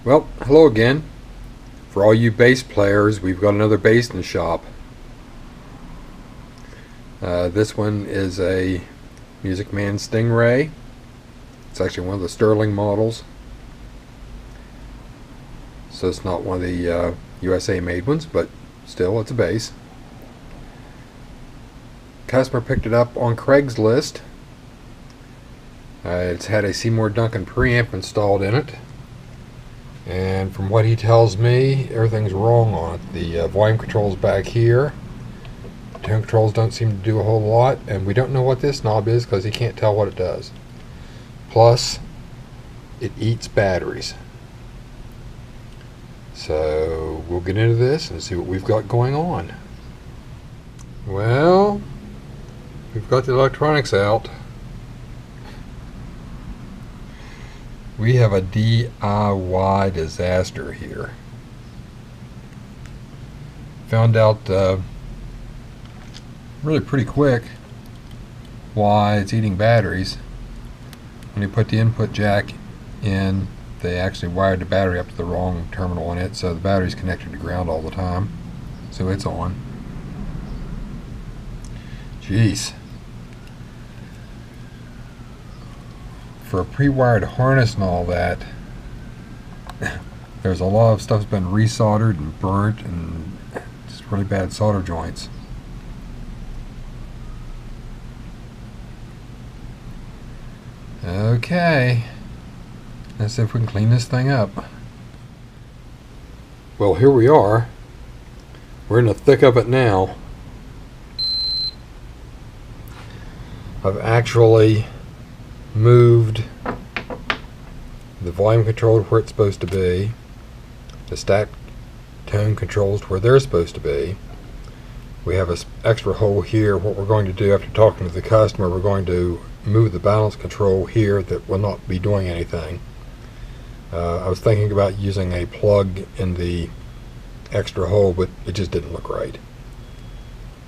Well, hello again. For all you bass players, we've got another bass in the shop. This one is a Music-man Stingray. It's actually one of the Sterling models. So it's not one of the USA made ones, but still it's a bass. Customer picked it up on Craigslist. It's had a Seymour Duncan preamp installed in it. And from what he tells me, everything's wrong on it. The volume controls back here. The tone controls don't seem to do a whole lot, and we don't know what this knob is because he can't tell what it does. Plus, it eats batteries. So we'll get into this and see what we've got going on. Well, we've got the electronics out. We have a DIY disaster here. Found out really pretty quick why it's eating batteries. When you put the input jack in, they actually wired the battery up to the wrong terminal in it, so the battery's connected to ground all the time. So it's on. Jeez. For a pre-wired harness and all that, there's a lot of stuff's been resoldered and burnt and just really bad solder joints. Okay, let's see if we can clean this thing up. Well, here we are. We're in the thick of it now. I've actually moved the volume control to where it's supposed to be, the stack tone controls to where they're supposed to be. We have an extra hole here. What we're going to do after talking to the customer, we're going to move the balance control here that will not be doing anything. I was thinking about using a plug in the extra hole, but it just didn't look right.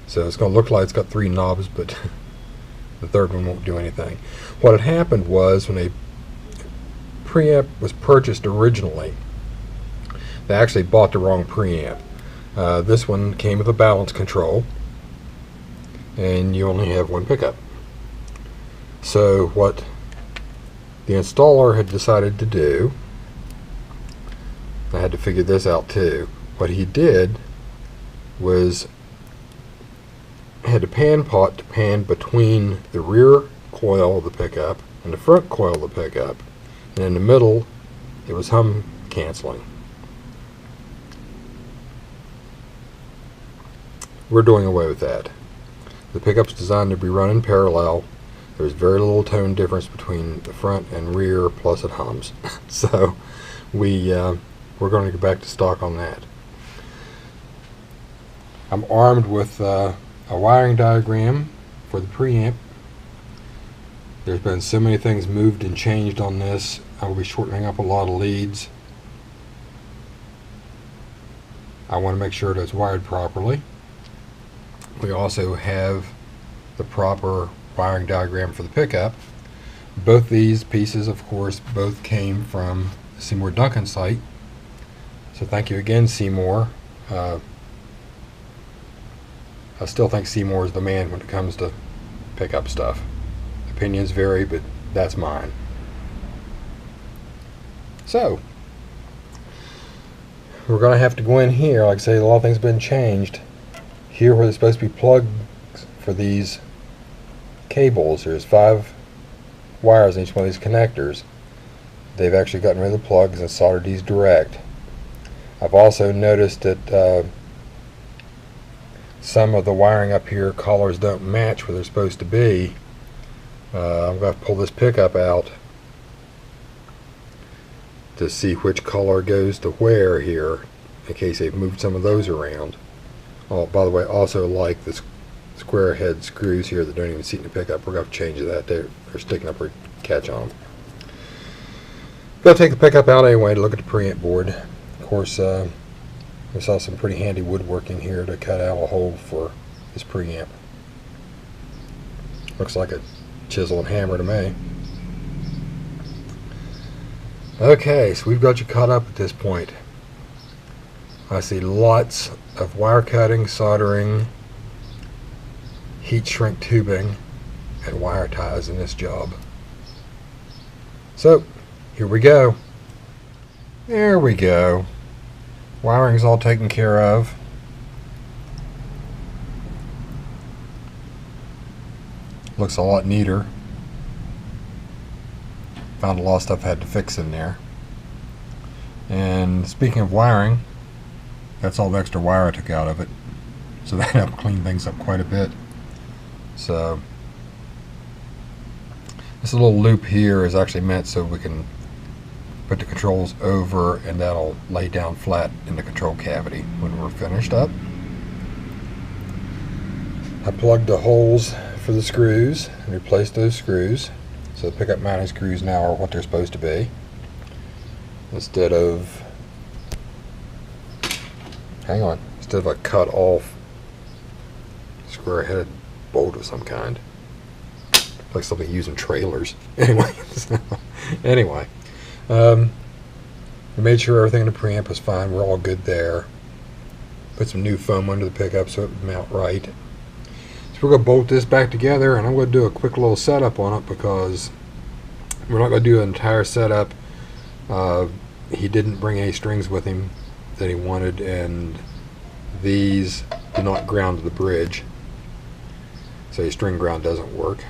So it's going to look like it's got 3 knobs, but the third one won't do anything. What had happened was when a preamp was purchased originally, they actually bought the wrong preamp. This one came with a balance control, and you only have one pickup. So what the installer had decided to do, I had to figure this out too. What he did was had a pan pot to pan between the rear coil of the pickup and the front coil of the pickup, and in the middle it was hum canceling. We're doing away with that. The pickup's designed to be run in parallel. There's very little tone difference between the front and rear, plus it hums. So we're going to go back to stock on that. I'm armed with a wiring diagram for the preamp. There's been so many things moved and changed on this. I will be shortening up a lot of leads. I want to make sure that it's wired properly. We also have the proper wiring diagram for the pickup. Both these pieces, of course, both came from the Seymour Duncan site. So thank you again, Seymour. I still think Seymour is the man when it comes to pickup stuff. Opinions vary, but that's mine. So, we're going to have to go in here. Like I say, a lot of things have been changed. Here where there's supposed to be plugs for these cables, there's 5 wires in each one of these connectors. They've actually gotten rid of the plugs and soldered these direct. I've also noticed that some of the wiring up here, collars don't match where they're supposed to be. I'm going to pull this pickup out to see which color goes to where here, in case they've moved some of those around. Oh, by the way, also like the square head screws here that don't even seat in the pickup. We're going to change that. They're sticking up or catch on them. Got to take the pickup out anyway to look at the preamp board. Of course, we saw some pretty handy woodworking here to cut out a hole for this preamp. Looks like a chisel and hammer to me. Okay, so we've got you caught up at this point. I see lots of wire cutting, soldering, heat shrink tubing, and wire ties in this job. So, here we go. There we go. Wiring's all taken care of. Looks a lot neater. Found a lot of stuff I had to fix in there. And speaking of wiring, that's all the extra wire I took out of it. So that helped clean things up quite a bit. So this little loop here is actually meant so we can put the controls over, and that'll lay down flat in the control cavity when we're finished up. I plugged the holes for the screws and replaced those screws. So the pickup mounting screws now are what they're supposed to be. Instead of a cut off square headed bolt of some kind. Like something used in trailers. Anyway, we made sure everything in the preamp was fine. We're all good there. Put some new foam under the pickup so it would mount right. So we're going to bolt this back together, and I'm going to do a quick little setup on it because we're not going to do an entire setup. He didn't bring any strings with him that he wanted, and these do not ground to the bridge. So your string ground doesn't work.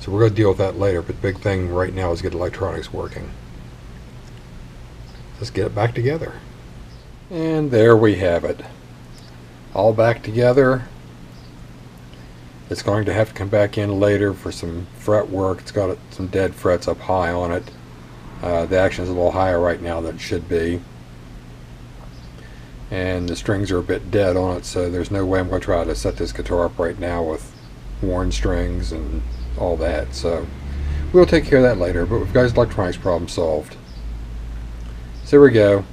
So we're going to deal with that later, but the big thing right now is get electronics working. Let's get it back together. And there we have it. All back together. It's going to have to come back in later for some fret work. It's got some dead frets up high on it. The action is a little higher right now than it should be. And the strings are a bit dead on it, so there's no way I'm going to try to set this guitar up right now with worn strings and all that. So we'll take care of that later, but we've got his electronics problem solved. So there we go.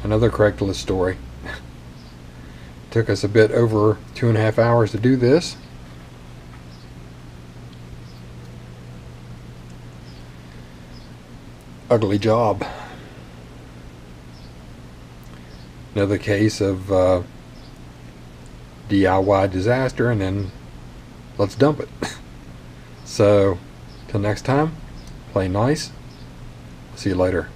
Another Craigslist story. Took us a bit over 2.5 hours to do this. Ugly job. Another case of DIY disaster, and then let's dump it. So till next time, play nice. See you later.